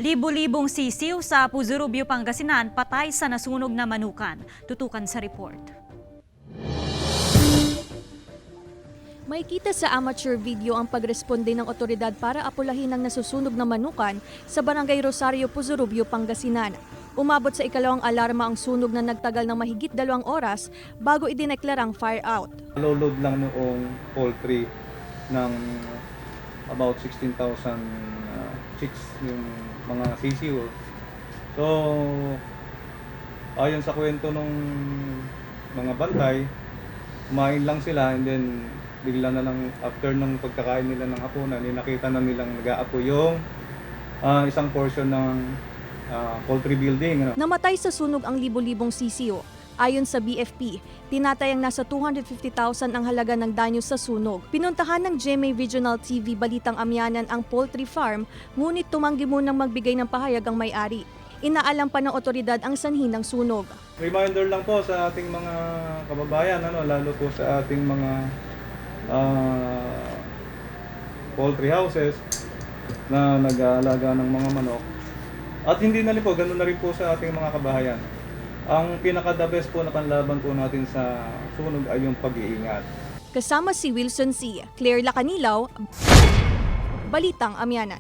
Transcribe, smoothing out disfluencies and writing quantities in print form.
Libo-libong sisiw sa Puzurubio, Pangasinan patay sa nasunog na manukan. Tutukan sa report. Makikita sa amateur video ang pagresponde ng otoridad para apulahin ang nasusunog na manukan sa Barangay Rosario, Puzurubio, Pangasinan. Umabot sa ikalawang alarma ang sunog na nagtagal ng mahigit 2 oras bago idineklarang fire out. Load lang noong poultry ng about 16,000 chicks yung mga sisiw. So, ayon sa kwento nung mga bantay, kumain lang sila and then bigla na lang after ng pagkakain nila ng hapunan, nakita na nilang nag-aapoy yung isang portion ng poultry building. Namatay sa sunog ang libo-libong sisiyo. Ayon sa BFP, tinatayang nasa 250,000 ang halaga ng danyo sa sunog. Pinuntahan ng GMA Regional TV Balitang Amyanan ang poultry farm, ngunit tumanggi munang magbigay ng pahayag ang may-ari. Inaalam pa ng otoridad ang sanhi ng sunog. Reminder lang po sa ating mga kababayan, lalo po sa ating mga poultry houses na nag-aalaga ng mga manok. At hindi na rin po, ganun na rin po sa ating mga kabahayan. Ang pinaka-the best po na panlaban po natin sa sunog ay yung pag-iingat. Kasama si Wilson C. Claire Lacanilaw, Balitang Amyanan.